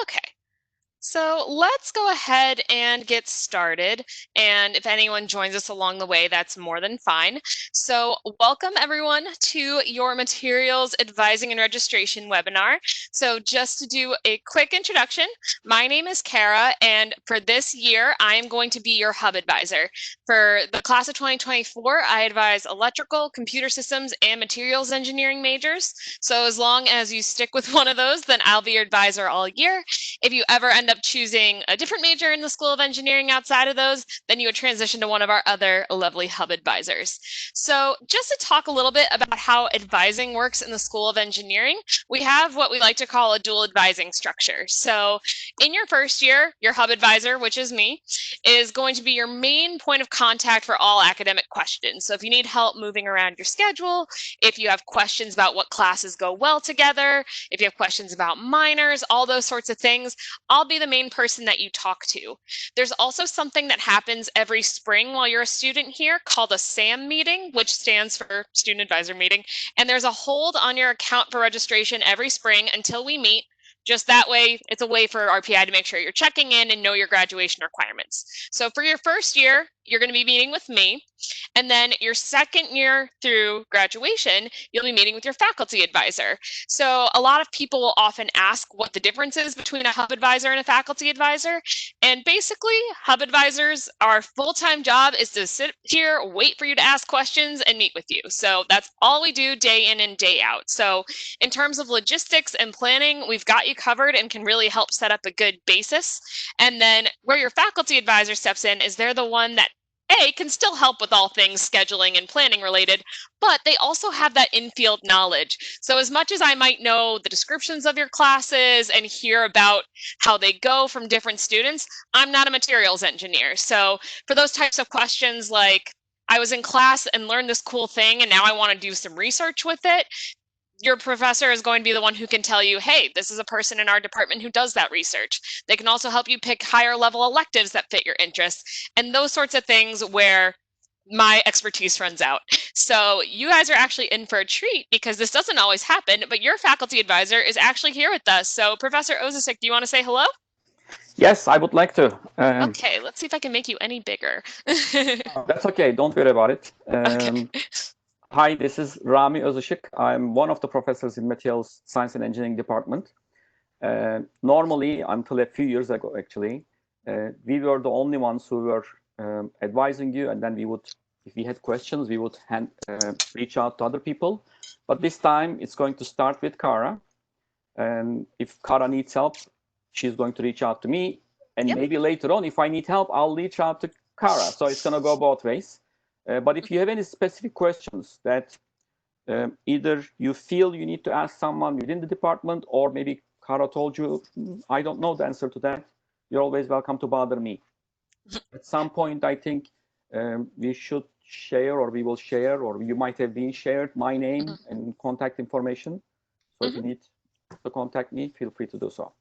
Okay. So let's go ahead and get started. And if anyone joins us along the way, that's more than fine. So welcome everyone to your materials advising and registration webinar. So just to do a quick introduction, my name is Kara, and for this year, I am going to be your hub advisor. For the class of 2024, I advise electrical, computer systems, and materials engineering majors. So as long as you stick with one of those, then I'll be your advisor all year. If you ever end up choosing a different major in the School of Engineering outside of those, then you would transition to one of our other lovely hub advisors. So just to talk a little bit about how advising works in the School of Engineering, we have what we like to call a dual advising structure. So in your first year, your hub advisor, which is me, is going to be your main point of contact for all academic questions. So if you need help moving around your schedule, if you have questions about what classes go well together, if you have questions about minors, all those sorts of things, I'll be the main person that you talk to. There's also something that happens every spring while you're a student here called a SAM meeting, which stands for Student Advisor Meeting. And there's a hold on your account for registration every spring until we meet. Just that way, it's a way for RPI to make sure you're checking in and know your graduation requirements. So for your first year, you're going to be meeting with me. And then your second year through graduation, you'll be meeting with your faculty advisor. So a lot of people will often ask what the difference is between a hub advisor and a faculty advisor. And basically, hub advisors, our full-time job is to sit here, wait for you to ask questions, and meet with you. So that's all we do day in and day out. So in terms of logistics and planning, we've got you covered and can really help set up a good basis. And then where your faculty advisor steps in is they're the one that can still help with all things scheduling and planning related, but they also have that in-field knowledge. So as much as I might know the descriptions of your classes and hear about how they go from different students, I'm not a materials engineer. So for those types of questions like, I was in class and learned this cool thing and now I want to do some research with it, your professor is going to be the one who can tell you, hey, this is a person in our department who does that research. They can also help you pick higher level electives that fit your interests and those sorts of things where my expertise runs out. So you guys are actually in for a treat because this doesn't always happen, but your faculty advisor is actually here with us. So Professor Ozasik, do you want to say hello? Yes, I would like to. Okay, let's see if I can make you any bigger. That's okay. Don't worry about it. Okay. Hi, this is Rami Özışık. I'm one of the professors in Materials Science and Engineering Department. Normally, until a few years ago, actually, we were the only ones who were advising you, and then we would, if we had questions, we would reach out to other people. But this time, it's going to start with Kara. And if Kara needs help, she's going to reach out to me. And maybe later on, if I need help, I'll reach out to Kara. So it's going to go both ways. But if you have any specific questions that either you feel you need to ask someone within the department, or maybe Kara told you, I don't know the answer to that, you're always welcome to bother me. At some point, I think we should share, or we will share, or you might have been shared my name and contact information. So if you need to contact me, feel free to do so.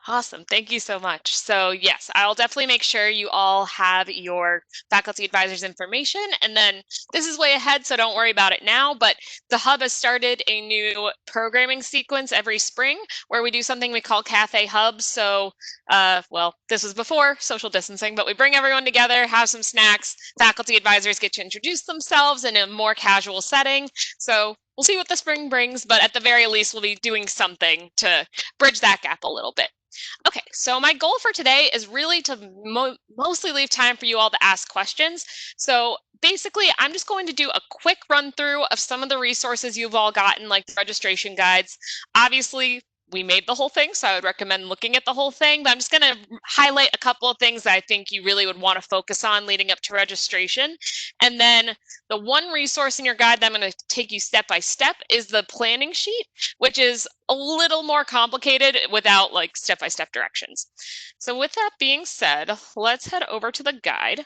Awesome. Thank you so much. So yes, I'll definitely make sure you all have your faculty advisor's information. And then this is way ahead, so don't worry about it now. But the Hub has started a new programming sequence every spring where we do something we call Cafe Hub. So, well, this was before social distancing, but we bring everyone together, have some snacks. Faculty advisors get to introduce themselves in a more casual setting. So we'll see what the spring brings, but at the very least, we'll be doing something to bridge that gap a little bit. Okay, so my goal for today is really to mostly leave time for you all to ask questions. So basically, I'm just going to do a quick run through of some of the resources you've all gotten, like the registration guides. Obviously, we made the whole thing, so I would recommend looking at the whole thing, but I'm just going to highlight a couple of things that I think you really would want to focus on leading up to registration. And then the one resource in your guide that I'm going to take you step by step is the planning sheet, which is a little more complicated without like step-by-step directions. So with that being said, let's head over to the guide.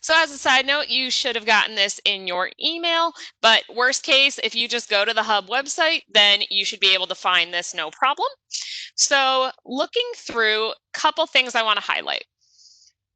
So as a side note, you should have gotten this in your email, but worst case, if you just go to the Hub website, then you should be able to find this no problem. So looking through, a couple things I want to highlight.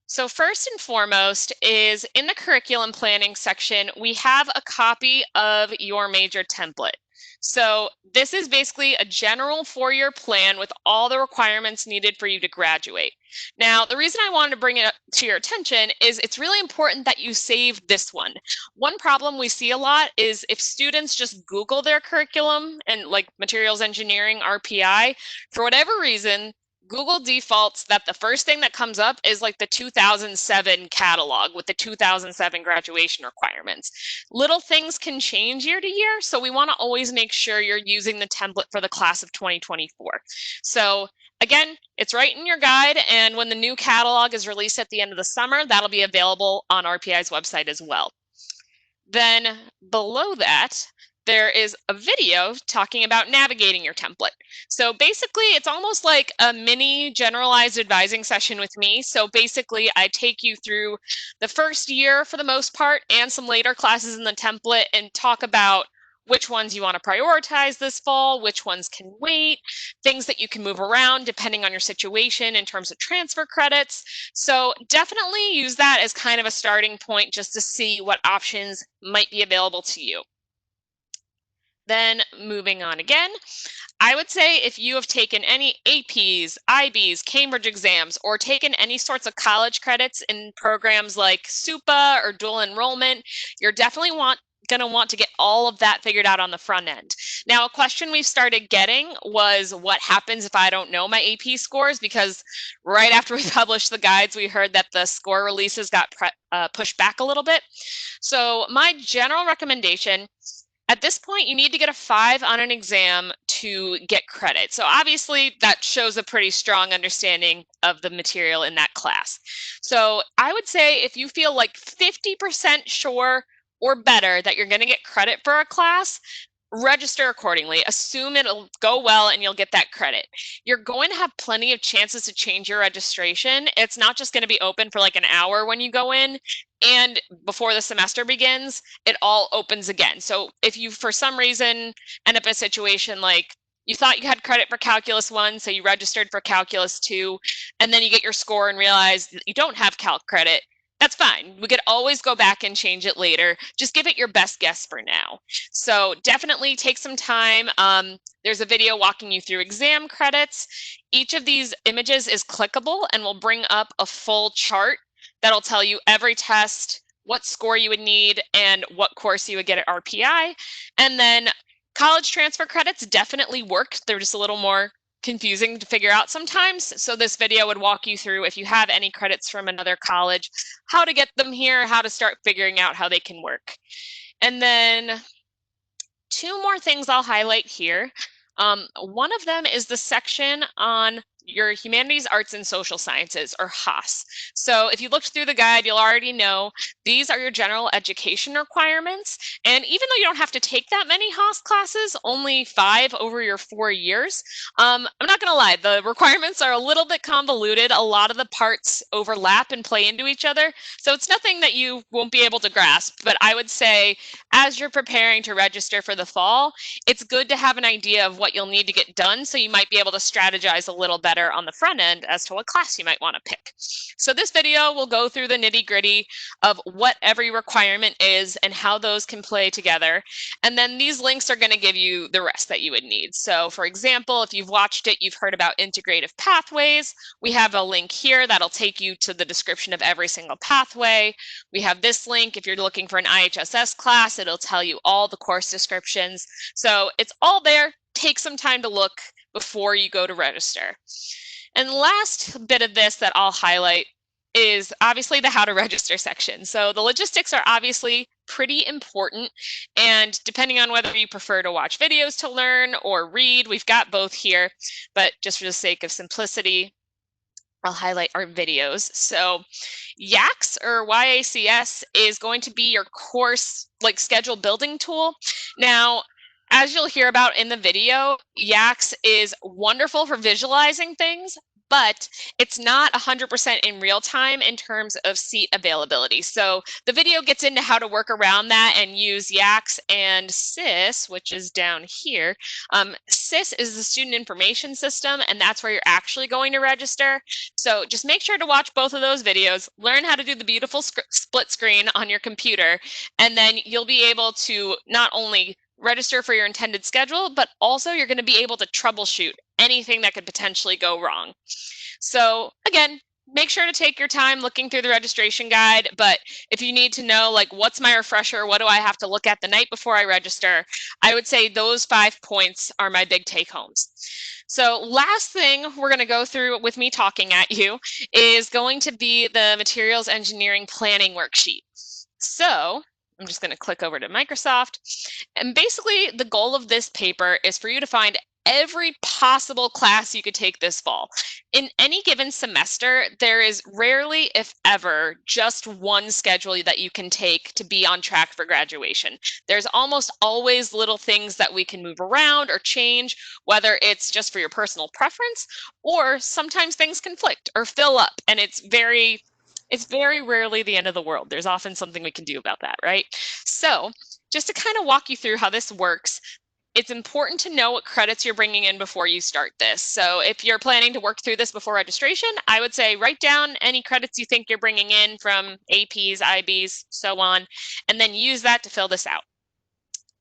So first and foremost is in the curriculum planning section, we have a copy of your major template. So this is basically a general 4-year plan with all the requirements needed for you to graduate. Now, the reason I wanted to bring it up to your attention is it's really important that you save this one. One problem we see a lot is if students just Google their curriculum and like materials engineering, RPI, for whatever reason, Google defaults that the first thing that comes up is like the 2007 catalog with the 2007 graduation requirements. Little things can change year to year, so we want to always make sure you're using the template for the class of 2024. So again, it's right in your guide, and when the new catalog is released at the end of the summer, that'll be available on RPI's website as well. Then below that, there is a video talking about navigating your template. So basically, it's almost like a mini generalized advising session with me. So basically, I take you through the first year for the most part and some later classes in the template and talk about which ones you want to prioritize this fall, which ones can wait, things that you can move around depending on your situation in terms of transfer credits. So definitely use that as kind of a starting point just to see what options might be available to you. Then moving on again, I would say if you have taken any APs, IBs, Cambridge exams, or taken any sorts of college credits in programs like SUPA or dual enrollment, you're definitely going to want to get all of that figured out on the front end. Now, a question we've started getting was what happens if I don't know my AP scores? Because right after we published the guides, we heard that the score releases got pushed back a little bit. So my general recommendation, at this point, you need to get a 5 on an exam to get credit. So obviously that shows a pretty strong understanding of the material in that class. So I would say if you feel like 50% sure or better that you're going to get credit for a class, register accordingly. Assume it'll go well and you'll get that credit. You're going to have plenty of chances to change your registration. It's not just going to be open for like an hour when you go in, and before the semester begins, it all opens again. So if you, for some reason, end up in a situation like you thought you had credit for Calculus 1, so you registered for Calculus 2, and then you get your score and realize that you don't have Calc credit, that's fine. We could always go back and change it later. Just give it your best guess for now. So definitely take some time. There's a video walking you through exam credits. Each of these images is clickable and will bring up a full chart that'll tell you every test, what score you would need, and what course you would get at RPI. And then college transfer credits definitely work. They're just a little more confusing to figure out sometimes. So this video would walk you through, if you have any credits from another college, how to get them here, how to start figuring out how they can work. And then 2 more things I'll highlight here. One of them is the section on your humanities, arts, and social sciences, or HAS. So if you looked through the guide, you'll already know these are your general education requirements. And even though you don't have to take that many HAS classes, only 5 over your 4 years, I'm not going to lie, the requirements are a little bit convoluted. A lot of the parts overlap and play into each other. So it's nothing that you won't be able to grasp. But I would say as you're preparing to register for the fall, it's good to have an idea of what you'll need to get done, so you might be able to strategize a little better on the front end as to what class you might want to pick. So this video will go through the nitty-gritty of what every requirement is and how those can play together. And then these links are going to give you the rest that you would need. So for example, if you've watched it, you've heard about integrative pathways. We have a link here that'll take you to the description of every single pathway. We have this link if you're looking for an IHSS class, it'll tell you all the course descriptions. So it's all there. Take some time to look before you go to register. And the last bit of this that I'll highlight is obviously the how to register section. So the logistics are obviously pretty important, and depending on whether you prefer to watch videos to learn or read, we've got both here, but just for the sake of simplicity, I'll highlight our videos. So YACS, or YACS, is going to be your course like schedule building tool. Now, as you'll hear about in the video, YACS is wonderful for visualizing things, but it's not 100% in real time in terms of seat availability. So the video gets into how to work around that and use YACS and SIS, which is down here. SIS is the student information system, and that's where you're actually going to register. So just make sure to watch both of those videos, learn how to do the beautiful split screen on your computer, and then you'll be able to not only register for your intended schedule, but also you're going to be able to troubleshoot anything that could potentially go wrong. So again, make sure to take your time looking through the registration guide, but if you need to know like what's my refresher, what do I have to look at the night before I register, I would say those 5 points are my big take homes. So last thing we're going to go through with me talking at you is going to be the materials engineering planning worksheet. So I'm just going to click over to Microsoft. And basically, the goal of this paper is for you to find every possible class you could take this fall. In any given semester, there is rarely, if ever, just one schedule that you can take to be on track for graduation. There's almost always little things that we can move around or change, whether it's just for your personal preference, or sometimes things conflict or fill up, and it's very rarely the end of the world. There's often something we can do about that, right? So just to kind of walk you through how this works, it's important to know what credits you're bringing in before you start this. So if you're planning to work through this before registration, I would say write down any credits you think you're bringing in from APs, IBs, so on, and then use that to fill this out.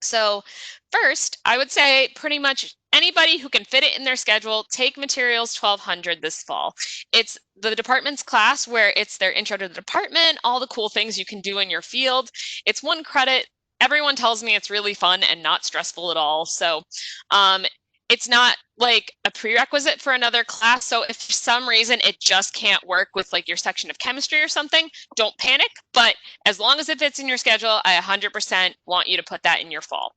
So first, I would say pretty much anybody who can fit it in their schedule, take Materials 1200 this fall. It's the department's class where it's their intro to the department, all the cool things you can do in your field. It's 1 credit. Everyone tells me it's really fun and not stressful at all. So it's not like a prerequisite for another class. So if for some reason it just can't work with like your section of chemistry or something, don't panic. But as long as it fits in your schedule, I 100% want you to put that in your fall.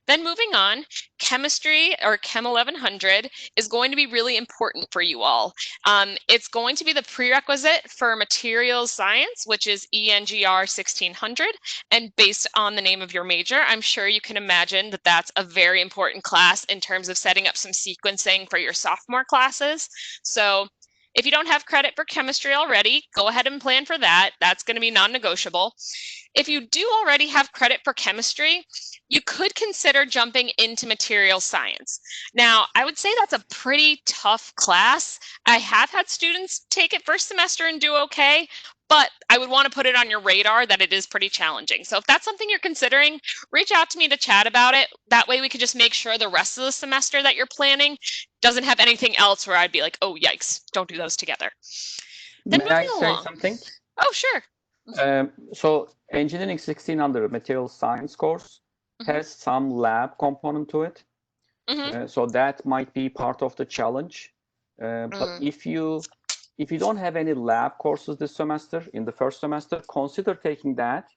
Then moving on, chemistry or Chem 1100 is going to be really important for you all. It's going to be the prerequisite for materials science, which is ENGR 1600. And based on the name of your major, I'm sure you can imagine that that's a very important class in terms of setting up some sequencing for your sophomore classes. So if you don't have credit for chemistry already, go ahead and plan for that. That's going to be non-negotiable. If you do already have credit for chemistry, you could consider jumping into material science. Now, I would say that's a pretty tough class. I have had students take it first semester and do okay, but I would want to put it on your radar that it is pretty challenging. So if that's something you're considering, reach out to me to chat about it. That way we could just make sure the rest of the semester that you're planning doesn't have anything else where I'd be like, oh, yikes, don't do those together. Then May I moving say along. something? Oh, sure. So engineering 1600 material science course has some lab component to it. So that might be part of the challenge. But if you don't have any lab courses this semester, in the first semester, consider taking that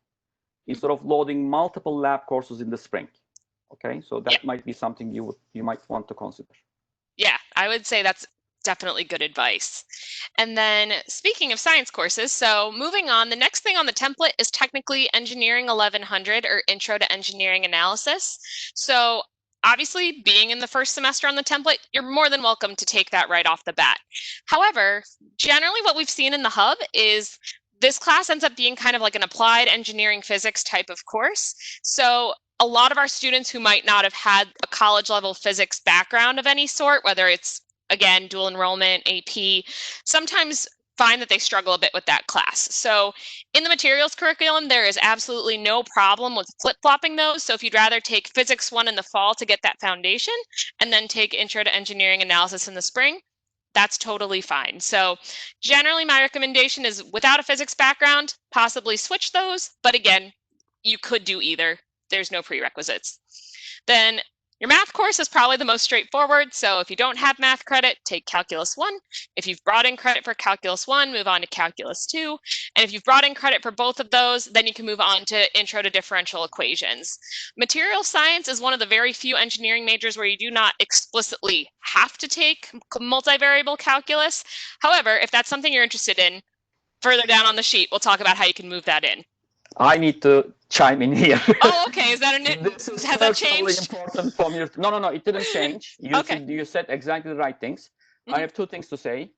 instead of loading multiple lab courses in the spring. Okay, so that might be something you might want to consider. Yeah, I would say that's definitely good advice. And then speaking of science courses, so moving on, the next thing on the template is technically Engineering 1100 or Intro to Engineering Analysis. So obviously being in the first semester on the template, you're more than welcome to take that right off the bat. However, generally what we've seen in the hub is this class ends up being kind of like an applied engineering physics type of course. So a lot of our students who might not have had a college level physics background of any sort, whether it's again dual enrollment, AP, sometimes find that they struggle a bit with that class. So in the materials curriculum, there is absolutely no problem with flip-flopping those. So if you'd rather take physics 1 in the fall to get that foundation and then take intro to engineering analysis in the spring, that's totally fine. So generally my recommendation is without a physics background, possibly switch those. But again, you could do either. There's no prerequisites. Then your math course is probably the most straightforward. So if you don't have math credit, take Calculus 1. If you've brought in credit for Calculus 1, move on to Calculus 2. And if you've brought in credit for both of those, then you can move on to Intro to Differential Equations. Material science is one of the very few engineering majors where you do not explicitly have to take multivariable calculus. However, if that's something you're interested in, further down on the sheet, we'll talk about how you can move that in. I need to chime in here. Oh, okay. Is that a new? This is Has that changed? important from your. No, it didn't change. You said exactly the right things. I have 2 things to say.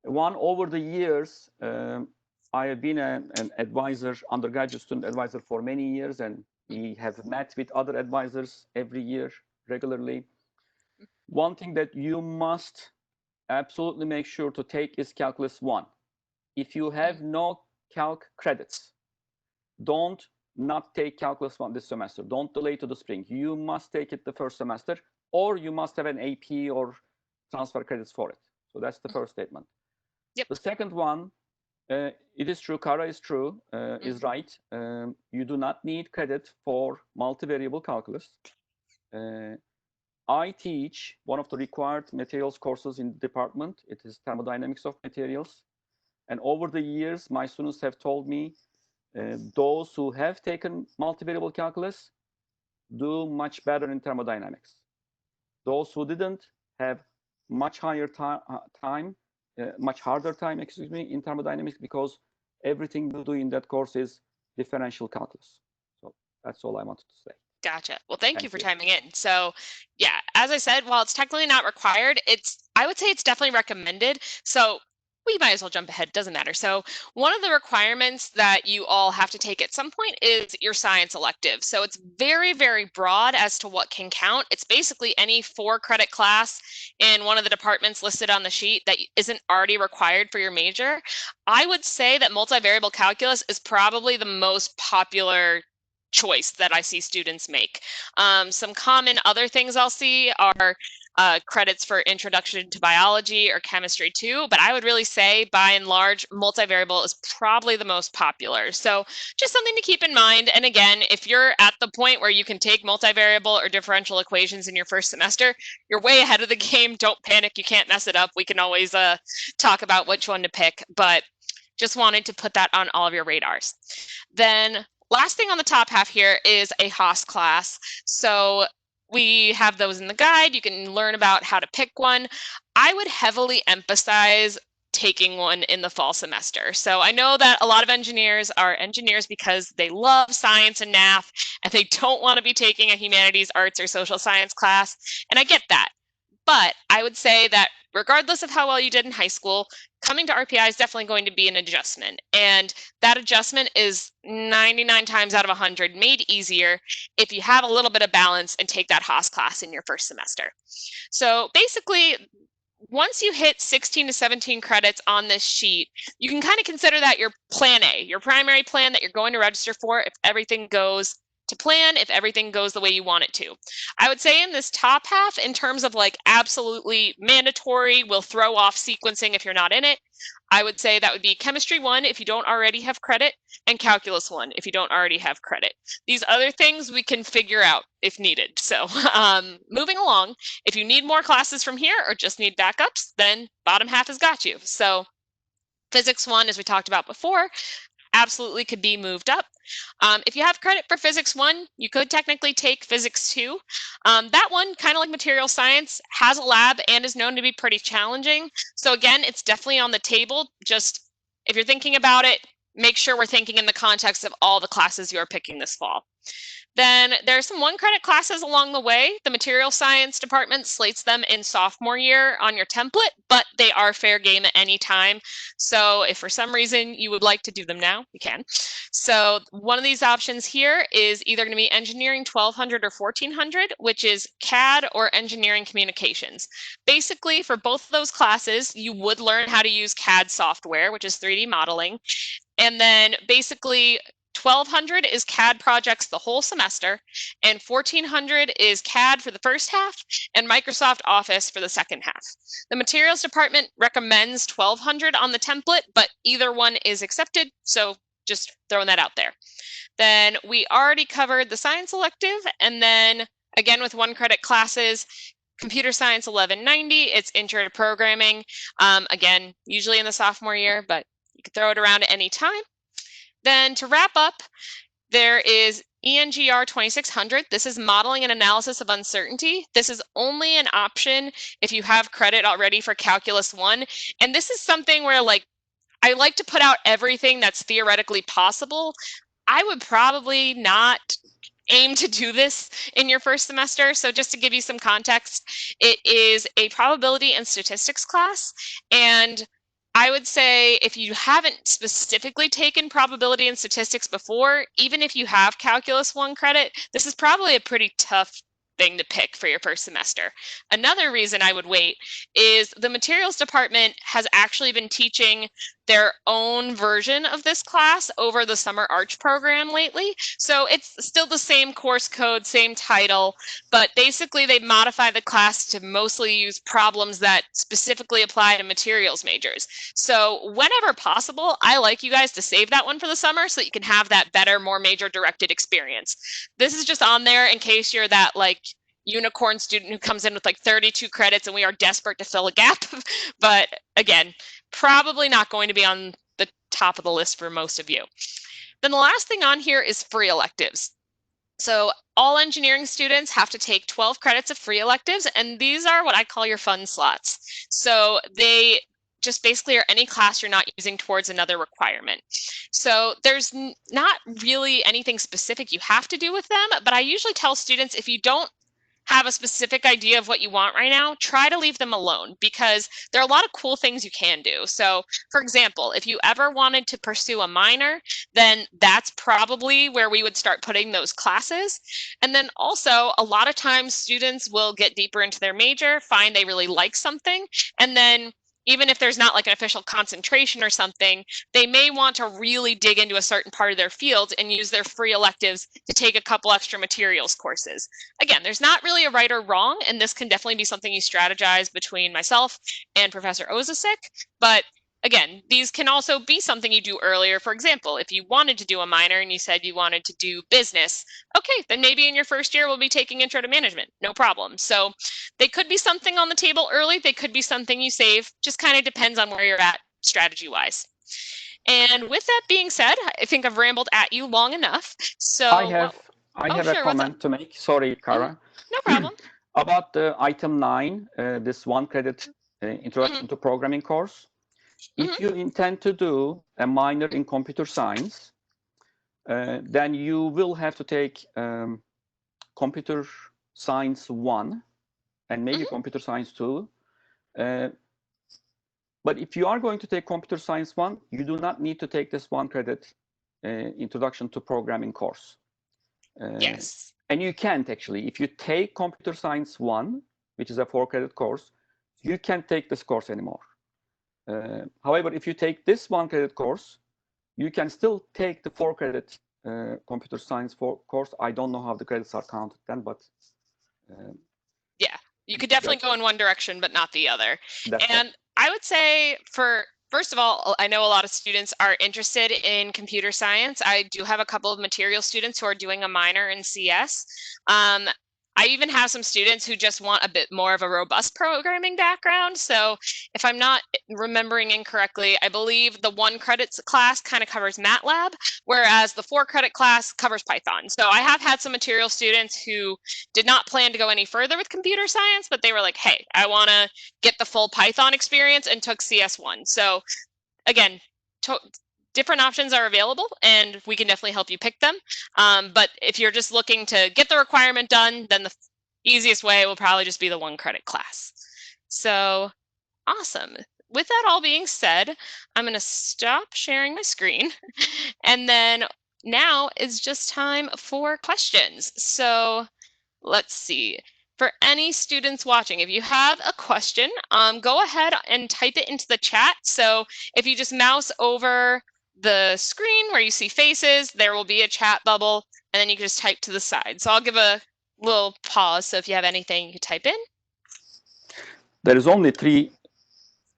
One, over the years, I have been an advisor, undergraduate student advisor for many years, and we have met with other advisors every year regularly. One thing that you must absolutely make sure to take is Calculus 1. If you have no calc credits, don't not take Calculus 1 this semester. Don't delay to the spring. You must take it the first semester, or you must have an AP or transfer credits for it. So that's the first statement. Yep. The second one, it is true, Kara is true, is right. You do not need credit for multivariable calculus. I teach one of the required materials courses in the department. It is thermodynamics of materials. And over the years, my students have told me those who have taken multivariable calculus do much better in thermodynamics. Those who didn't have much higher time, much harder time, excuse me, in thermodynamics, because everything we do in that course is differential calculus. So that's all I wanted to say. Gotcha. Well, thank you for chiming in. So yeah, as I said, while it's technically not required, I would say it's definitely recommended. So we might as well jump ahead, doesn't matter. So one of the requirements that you all have to take at some point is your science elective. So it's very, very broad as to what can count. It's basically any 4-credit class in one of the departments listed on the sheet that isn't already required for your major. I would say that multivariable calculus is probably the most popular choice that I see students make. Some common other things I'll see are credits for introduction to biology or chemistry too, but I would really say by and large, multivariable is probably the most popular. So just something to keep in mind. And again, if you're at the point where you can take multivariable or differential equations in your first semester, you're way ahead of the game. Don't panic, you can't mess it up. We can always talk about which one to pick, but just wanted to put that on all of your radars. Then last thing on the top half here is a Haas class. So we have those in the guide. You can learn about how to pick one. I would heavily emphasize taking one in the fall semester. So I know that a lot of engineers are engineers because they love science and math, and they don't want to be taking a humanities, arts, or social science class. And I get that. But I would say that regardless of how well you did in high school, coming to RPI is definitely going to be an adjustment. And that adjustment is 99 times out of 100 made easier if you have a little bit of balance and take that Haas class in your first semester. So basically, once you hit 16 to 17 credits on this sheet, you can kind of consider that your plan A, your primary plan that you're going to register for if everything goes to plan, if everything goes the way you want it to. I would say in this top half, in terms of like absolutely mandatory, will throw off sequencing if you're not in it, I would say that would be chemistry 1 if you don't already have credit, and calculus 1 if you don't already have credit. These other things we can figure out if needed. So moving along, if you need more classes from here or just need backups, then bottom half has got you. So physics 1, as we talked about before, absolutely could be moved up. If you have credit for physics 1, you could technically take physics 2. That one, kind of like material science, has a lab and is known to be pretty challenging. So again, it's definitely on the table. Just if you're thinking about it, make sure we're thinking in the context of all the classes you're picking this fall. Then there's some 1-credit classes along the way. The material science department slates them in sophomore year on your template, but they are fair game at any time. So if for some reason you would like to do them now, you can. So one of these options here is either going to be engineering 1200 or 1400, which is CAD or engineering communications. Basically, for both of those classes, you would learn how to use CAD software, which is 3D modeling. And then basically 1200 is CAD projects the whole semester, and 1400 is CAD for the first half and Microsoft Office for the second half. The materials department recommends 1200 on the template, but either one is accepted, so just throwing that out there. Then we already covered the science elective, and then again with 1-credit classes, computer science 1190, it's intro to programming. Again, usually in the sophomore year, but you can throw it around at any time. Then to wrap up, there is ENGR 2600. This is modeling and analysis of uncertainty. This is only an option if you have credit already for calculus 1. And this is something where I like to put out everything that's theoretically possible. I would probably not aim to do this in your first semester. So just to give you some context, it is a probability and statistics class. And I would say if you haven't specifically taken probability and statistics before, even if you have calculus 1 credit, this is probably a pretty tough thing to pick for your first semester. Another reason I would wait is the materials department has actually been teaching their own version of this class over the summer arch program lately. So it's still the same course code, same title, but basically they modify the class to mostly use problems that specifically apply to materials majors. So whenever possible, I like you guys to save that one for the summer so that you can have that better, more major directed experience. This is just on there in case you're that like unicorn student who comes in with like 32 credits and we are desperate to fill a gap. But again, probably not going to be on the top of the list for most of you. Then the last thing on here is free electives. So all engineering students have to take 12 credits of free electives, and these are what I call your fun slots. So they just basically are any class you're not using towards another requirement. So there's not really anything specific you have to do with them, but I usually tell students if you don't have a specific idea of what you want right now, try to leave them alone because there are a lot of cool things you can do. So for example, if you ever wanted to pursue a minor, then that's probably where we would start putting those classes. And then also a lot of times students will get deeper into their major, find they really like something, and then even if there's not like an official concentration or something, they may want to really dig into a certain part of their field and use their free electives to take a couple extra materials courses. Again, there's not really a right or wrong, and this can definitely be something you strategize between myself and Professor Ozasik, but again, these can also be something you do earlier. For example, if you wanted to do a minor and you said you wanted to do business, okay, then maybe in your first year we'll be taking intro to management, no problem. So they could be something on the table early, they could be something you save, just kind of depends on where you're at strategy-wise. And with that being said, I think I've rambled at you long enough. So I have a sure, what's up? comment to make. Sorry, Kara. No problem. About the item 9, this 1 credit introduction to programming course. If you intend to do a minor in computer science, then you will have to take computer science 1 and maybe computer science 2. But if you are going to take computer science 1, you do not need to take this 1 credit introduction to programming course. Yes. And you can't actually. If you take computer science 1, which is a 4 credit course, you can't take this course anymore. However, if you take this 1 credit course, you can still take the 4 credit computer science course. I don't know how the credits are counted then, but yeah, you could definitely go in one direction, but not the other. And it. I would say first of all, I know a lot of students are interested in computer science. I do have a couple of material students who are doing a minor in CS. I even have some students who just want a bit more of a robust programming background. So if I'm not remembering incorrectly, I believe the 1 credits class kind of covers MATLAB, whereas the 4 credit class covers Python. So I have had some material students who did not plan to go any further with computer science, but they were like, hey, I want to get the full Python experience and took CS1. So again, different options are available and we can definitely help you pick them. But if you're just looking to get the requirement done, then the easiest way will probably just be the 1 credit class. So awesome. With that all being said, I'm going to stop sharing my screen. And then now is just time for questions. So let's see. For any students watching, if you have a question, go ahead and type it into the chat. So if you just mouse over the screen where you see faces, there will be a chat bubble, and then you can just type to the side. So I'll give a little pause. So if you have anything, you can type in. There is only 3,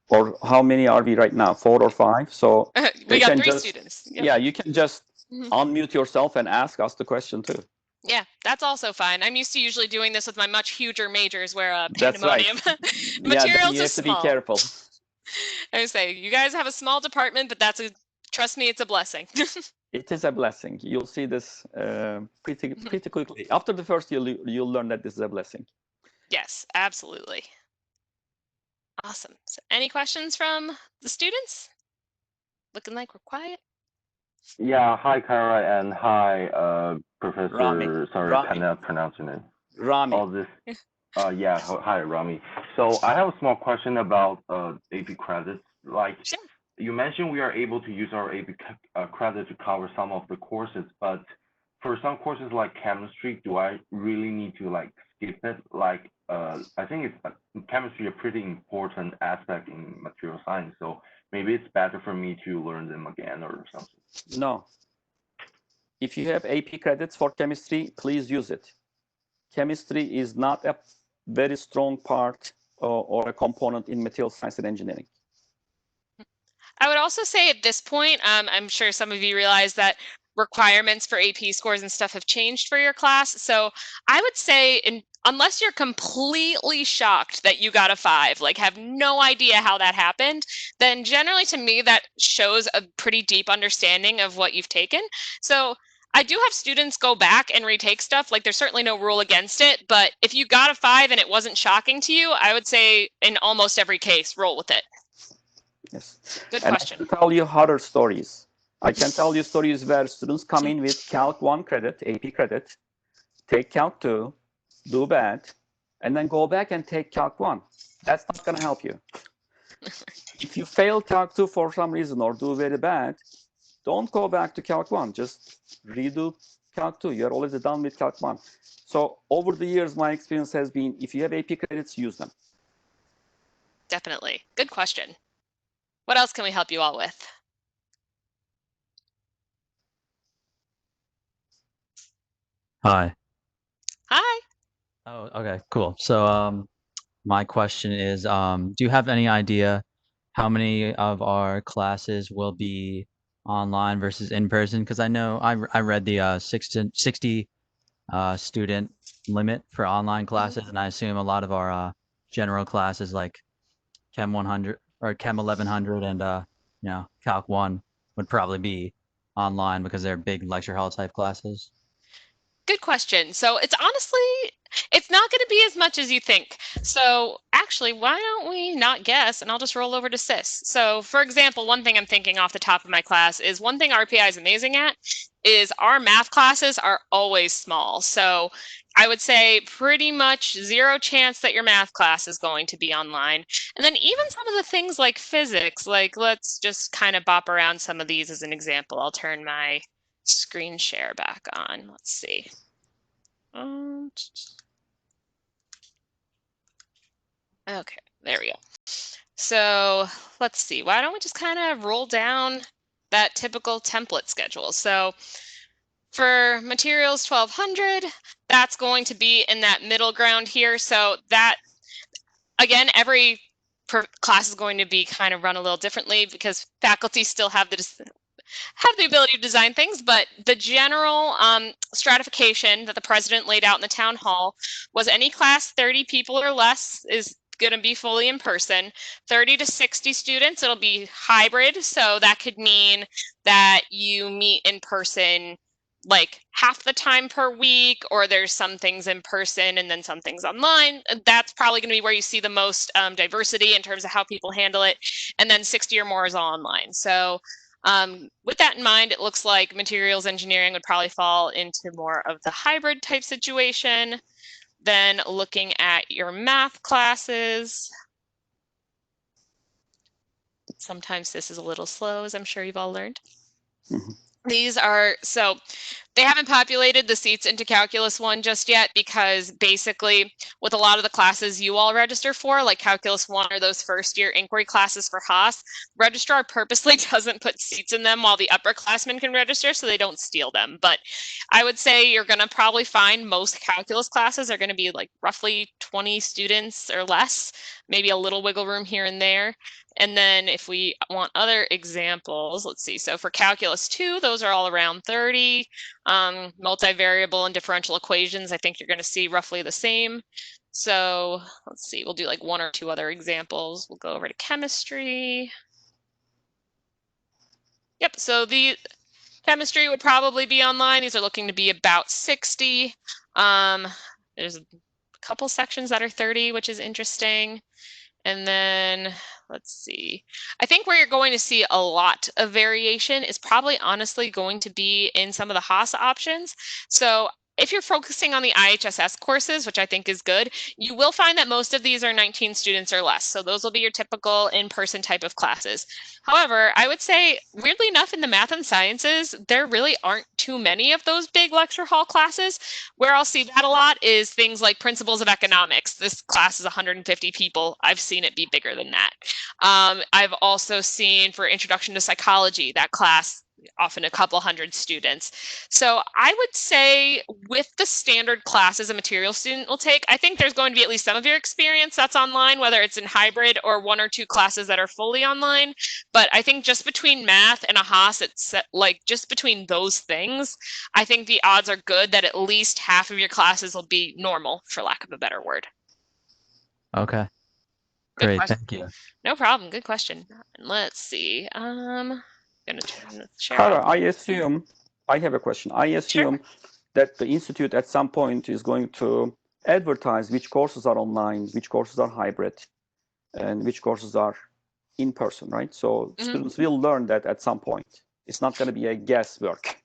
or how many are we right now? 4 or 5. So we got 3 students. Yep. Yeah, you can just unmute yourself and ask us the question too. Yeah, that's also fine. I'm used to usually doing this with my much huger majors where pandemonium. That's right. Materials you have to be careful. I say you guys have a small department, but trust me, it's a blessing. It is a blessing. You'll see this pretty quickly. After the first year, you'll learn that this is a blessing. Yes, absolutely. Awesome. So any questions from the students? Looking like we're quiet. Yeah, hi Kara and hi Professor. Rami. Sorry, Rami. cannot pronouncing it. Rami. All this. Yeah. Hi Rami. So I have a small question about AP credits. Like sure. You mentioned, we are able to use our AP credit to cover some of the courses, but for some courses like chemistry, do I really need to like skip it? Like, I think it's chemistry a pretty important aspect in material science, so maybe it's better for me to learn them again or something. No. If you have AP credits for chemistry, please use it. Chemistry is not a very strong part or a component in material science and engineering. I would also say at this point, I'm sure some of you realize that requirements for AP scores and stuff have changed for your class. So I would say, unless you're completely shocked that you got a 5, like have no idea how that happened, then generally to me that shows a pretty deep understanding of what you've taken. So I do have students go back and retake stuff. Like there's certainly no rule against it, but if you got a 5 and it wasn't shocking to you, I would say in almost every case, roll with it. Yes. Good And question. I can tell you horror stories. I can tell you stories where students come in with Calc 1 credit, AP credit, take Calc 2, do bad, and then go back and take Calc 1. That's not going to help you. If you fail Calc 2 for some reason or do very bad, don't go back to Calc 1. Just redo Calc 2. You're already done with Calc 1. So over the years, my experience has been, if you have AP credits, use them. Definitely. Good question. What else can we help you all with? Hi. Hi. Oh, okay, cool. So, my question is, do you have any idea how many of our classes will be online versus in person? Because I know I read the 60 student limit for online classes, and I assume a lot of our general classes like Chem 100 or Chem 1100 and Calc 1 would probably be online because they're big lecture hall type classes. Good question. So it's not going to be as much as you think. So actually, why don't we not guess and I'll just roll over to Sis. So for example, one thing I'm thinking off the top of my class is one thing RPI is amazing at is our math classes are always small. So I would say pretty much 0 chance that your math class is going to be online. And then even some of the things like physics, like let's just kind of bop around some of these as an example. I'll turn my screen share back on. Let's see. Okay, there we go. So let's see. Why don't we just kind of roll down that typical template schedule? So for materials 1200, that's going to be in that middle ground here. So that, again, every class is going to be kind of run a little differently because faculty still have the ability to design things, but the general stratification that the president laid out in the town hall was any class 30 people or less is going to be fully in person. 30 to 60 students, it'll be hybrid. So that could mean that you meet in person like half the time per week, or there's some things in person and then some things online. That's probably going to be where you see the most diversity in terms of how people handle it. And then 60 or more is all online. So with that in mind, it looks like materials engineering would probably fall into more of the hybrid type situation. Then looking at your math classes. Sometimes this is a little slow, as I'm sure you've all learned. Mm-hmm. These are, so they haven't populated the seats into Calculus 1 just yet because basically with a lot of the classes you all register for, like Calculus 1 or those first year inquiry classes for Haas, registrar purposely doesn't put seats in them while the upperclassmen can register so they don't steal them. But I would say you're going to probably find most calculus classes are going to be like roughly 20 students or less, maybe a little wiggle room here and there. And then if we want other examples, let's see. So for calculus 2, those are all around 30. Multivariable and differential equations, I think you're going to see roughly the same. So let's see, we'll do like 1 or 2 other examples. We'll go over to chemistry. Yep, so the chemistry would probably be online. These are looking to be about 60. There's a couple sections that are 30, which is interesting. And then let's see, I think where you're going to see a lot of variation is probably honestly going to be in some of the Haas options. So if you're focusing on the IHSS courses, which I think is good, you will find that most of these are 19 students or less. So those will be your typical in-person type of classes. However, I would say, weirdly enough, in the math and sciences, there really aren't too many of those big lecture hall classes. Where I'll see that a lot is things like Principles of Economics. This class is 150 people. I've seen it be bigger than that. I've also seen for Introduction to Psychology, that class often a couple hundred students. So I would say with the standard classes a material student will take, I think there's going to be at least some of your experience that's online, whether it's in hybrid or 1 or 2 classes that are fully online. But I think just between math and a Haas, it's like just between those things, I think the odds are good that at least half of your classes will be normal, for lack of a better word. Okay. Good Great. question. Thank you. No problem. Good question. Let's see. Gonna turn the share Kara, off. I assume, I have a question. I assume that the institute at some point is going to advertise which courses are online, which courses are hybrid, and which courses are in person, right? So students will learn that at some point. It's not going to be a guesswork.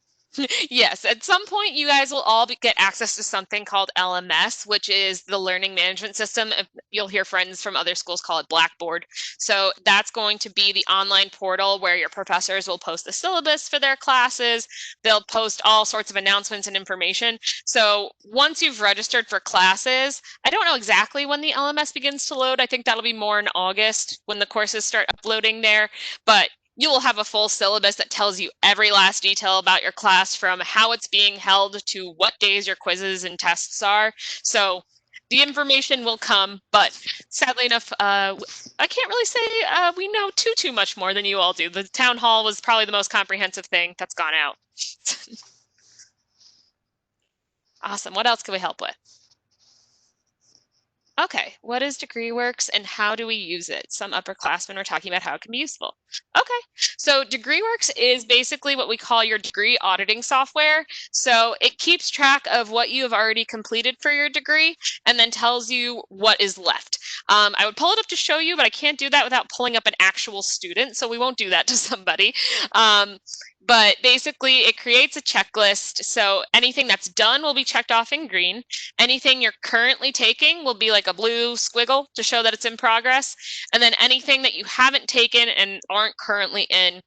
Yes, at some point you guys will all get access to something called LMS, which is the learning management system. You'll hear friends from other schools call it Blackboard. So that's going to be the online portal where your professors will post the syllabus for their classes. They'll post all sorts of announcements and information. So once you've registered for classes, I don't know exactly when the LMS begins to load. I think that'll be more in August when the courses start uploading there. But you will have a full syllabus that tells you every last detail about your class, from how it's being held to what days your quizzes and tests are. So the information will come, but sadly enough, I can't really say we know too much more than you all do. The town hall was probably the most comprehensive thing that's gone out. Awesome. What else can we help with? Okay, what is Degreeworks and how do we use it? Some upperclassmen are talking about how it can be useful. Okay, so Degreeworks is basically what we call your degree auditing software. So it keeps track of what you have already completed for your degree and then tells you what is left. I would pull it up to show you, but I can't do that without pulling up an actual student, so we won't do that to somebody. But basically, it creates a checklist. So anything that's done will be checked off in green. Anything you're currently taking will be like a blue squiggle to show that it's in progress. And then anything that you haven't taken and aren't currently in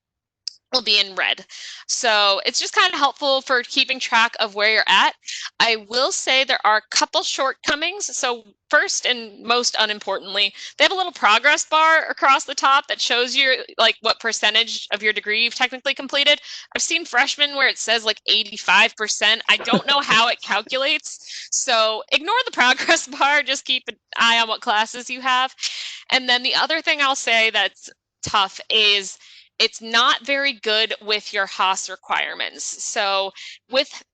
will be in red. So it's just kind of helpful for keeping track of where you're at. I will say there are a couple shortcomings. So first and most unimportantly, they have a little progress bar across the top that shows you like what percentage of your degree you've technically completed. I've seen freshmen where it says like 85%. I don't know how it calculates. So ignore the progress bar, just keep an eye on what classes you have. And then the other thing I'll say that's tough is it's not very good with your Haas requirements. So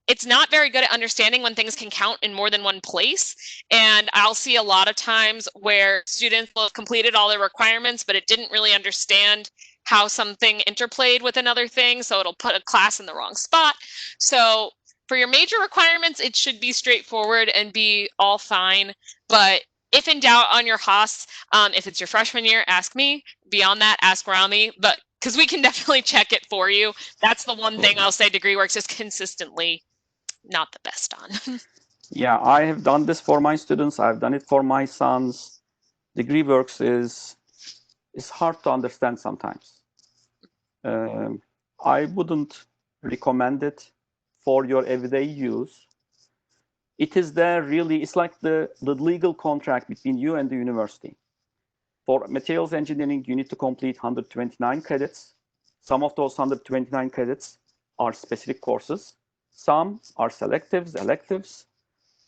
it's not very good at understanding when things can count in more than one place. And I'll see a lot of times where students will have completed all their requirements, but it didn't really understand how something interplayed with another thing. So it'll put a class in the wrong spot. So for your major requirements, it should be straightforward and be all fine. But if in doubt on your Haas, if it's your freshman year, ask me. Beyond that, ask Rami. But because we can definitely check it for you. That's the one thing I'll say Degreeworks is consistently not the best on. Yeah, I have done this for my students. I've done it for my sons. Degreeworks is hard to understand sometimes. I wouldn't recommend it for your everyday use. It is there really, it's like the legal contract between you and the university. For materials engineering, you need to complete 129 credits. Some of those 129 credits are specific courses. Some are selectives, electives.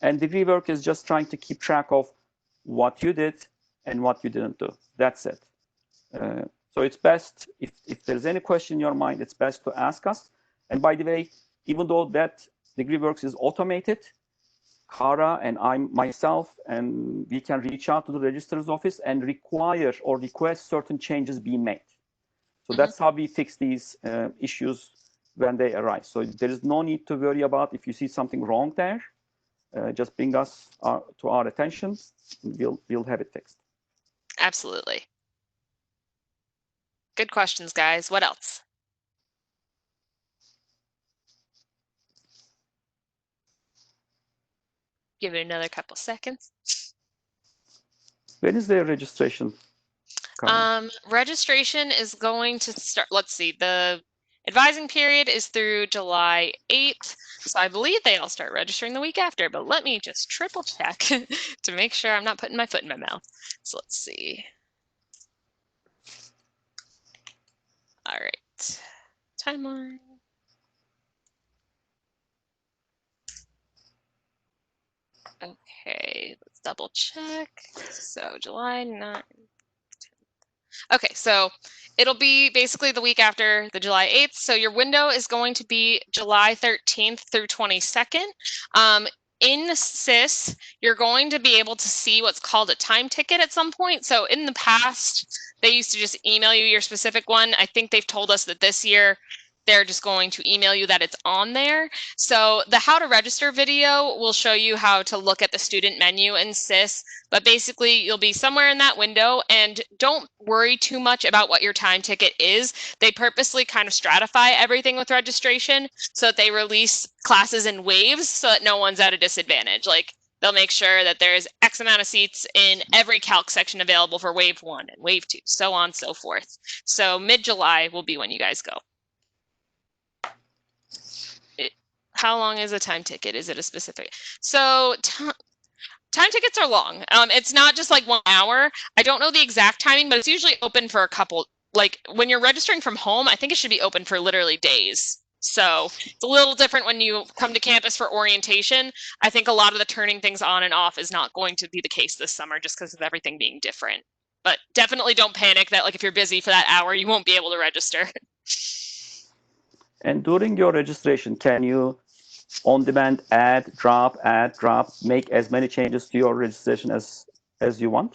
And Degreework is just trying to keep track of what you did and what you didn't do. That's it. So it's best, if there's any question in your mind, it's best to ask us. And by the way, even though that Degreeworks is automated, Kara and I myself, and we can reach out to the registrar's office and require or request certain changes be made. So that's how we fix these issues when they arise. So there is no need to worry about if you see something wrong there. Just bring us to our attention. We'll have it fixed. Absolutely. Good questions, guys. What else? Give it another couple seconds. When is their registration? Registration is going to start, let's see, the advising period is through July 8th. So I believe they all start registering the week after, but let me just triple check to make sure I'm not putting my foot in my mouth. So let's see. All right, timeline. Okay, let's double check. So July 9th. Okay, so it'll be basically the week after the July 8th. So your window is going to be July 13th through 22nd. In SIS, you're going to be able to see what's called a time ticket at some point. So in the past, they used to just email you your specific one. I think they've told us that this year they're just going to email you that it's on there. So the how to register video will show you how to look at the student menu in SIS, but basically you'll be somewhere in that window, and don't worry too much about what your time ticket is. They purposely kind of stratify everything with registration so that they release classes in waves so that no one's at a disadvantage. Like, they'll make sure that there's X amount of seats in every calc section available for wave 1 and wave 2, so on and so forth. So mid-July will be when you guys go. How long is a time ticket? Is it a specific? So time tickets are long. It's not just like 1 hour. I don't know the exact timing, but it's usually open for a couple. Like when you're registering from home, I think it should be open for literally days. So it's a little different when you come to campus for orientation. I think a lot of the turning things on and off is not going to be the case this summer just because of everything being different. But definitely don't panic that like if you're busy for that hour, you won't be able to register. And during your registration, can you on demand add, drop, make as many changes to your registration as you want?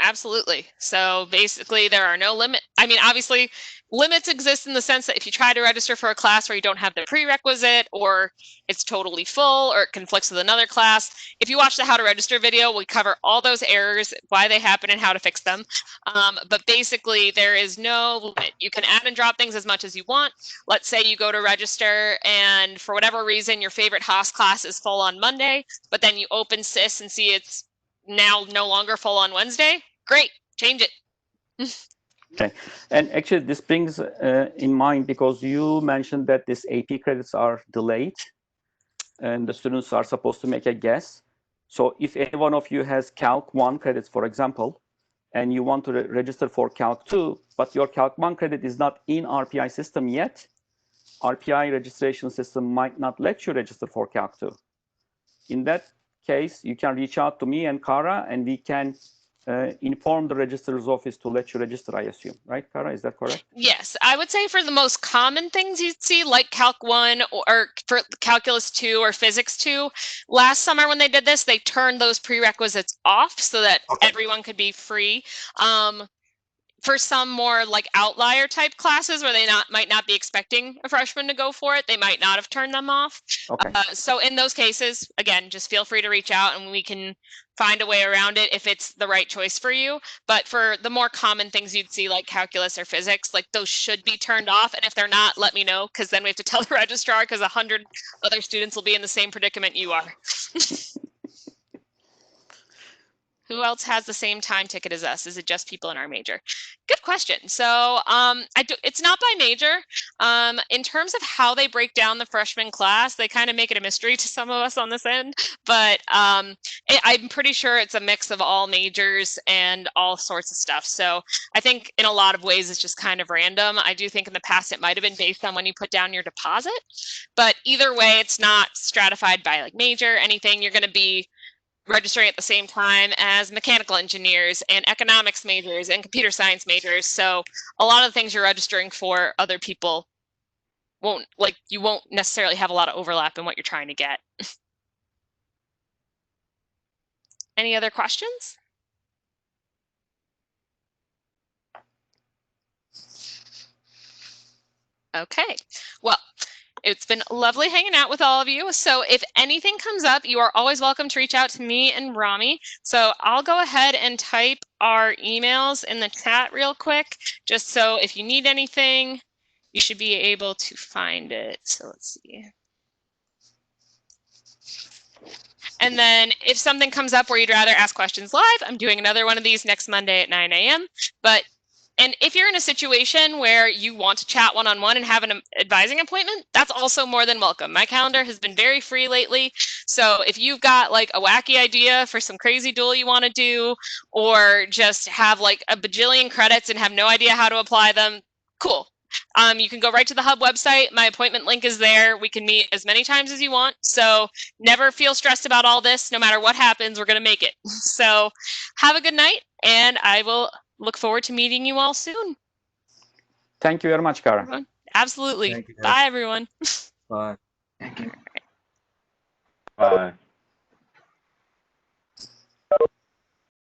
Absolutely. So basically there are no limit. I mean, obviously limits exist in the sense that if you try to register for a class where you don't have the prerequisite, or it's totally full, or it conflicts with another class, if you watch the how to register video, we cover all those errors, why they happen, and how to fix them. But basically there is no limit. You can add and drop things as much as you want. Let's say you go to register and for whatever reason your favorite Haas class is full on Monday, but then you open SIS and see it's now no longer full on Wednesday. Great, change it. Okay, and actually this brings in mind, because you mentioned that these AP credits are delayed and the students are supposed to make a guess. So if any one of you has Calc 1 credits, for example, and you want to register for Calc 2, but your Calc 1 credit is not in RPI system yet, RPI registration system might not let you register for Calc 2. In that case, you can reach out to me and Kara, and we can inform the registrar's office to let you register, I assume. Right, Kara? Is that correct? Yes, I would say for the most common things you'd see, like Calc 1 or for Calculus 2 or Physics 2, last summer when they did this, they turned those prerequisites off so that everyone could be free. For some more like outlier type classes where they might not be expecting a freshman to go for it, they might not have turned them off. Okay. So in those cases, again, just feel free to reach out and we can find a way around it if it's the right choice for you. But for the more common things you'd see like calculus or physics, like those should be turned off. And if they're not, let me know, because then we have to tell the registrar, because 100 other students will be in the same predicament you are. Who else has the same time ticket as us? Is it just people in our major? Good question. So it's not by major. In terms of how they break down the freshman class, they kind of make it a mystery to some of us on this end, but I'm pretty sure it's a mix of all majors and all sorts of stuff. So I think in a lot of ways it's just kind of random. I do think in the past it might have been based on when you put down your deposit, but either way, it's not stratified by like major, anything. You're going to be registering at the same time as mechanical engineers and economics majors and computer science majors. So a lot of the things you're registering for, other people you won't necessarily have a lot of overlap in what you're trying to get. Any other questions? Okay, well, it's been lovely hanging out with all of you. So if anything comes up, you are always welcome to reach out to me and Rami. So I'll go ahead and type our emails in the chat real quick, just so if you need anything, you should be able to find it. So let's see. And then if something comes up where you'd rather ask questions live, I'm doing another one of these next Monday at 9 a.m. And if you're in a situation where you want to chat one-on-one and have an advising appointment, that's also more than welcome. My calendar has been very free lately. So if you've got like a wacky idea for some crazy duel you want to do, or just have like a bajillion credits and have no idea how to apply them, cool. You can go right to the Hub website. My appointment link is there. We can meet as many times as you want. So never feel stressed about all this. No matter what happens, we're going to make it. So have a good night, and I will look forward to meeting you all soon. Thank you very much, Kara. Absolutely. Thank you. Bye, everyone. Bye. Bye.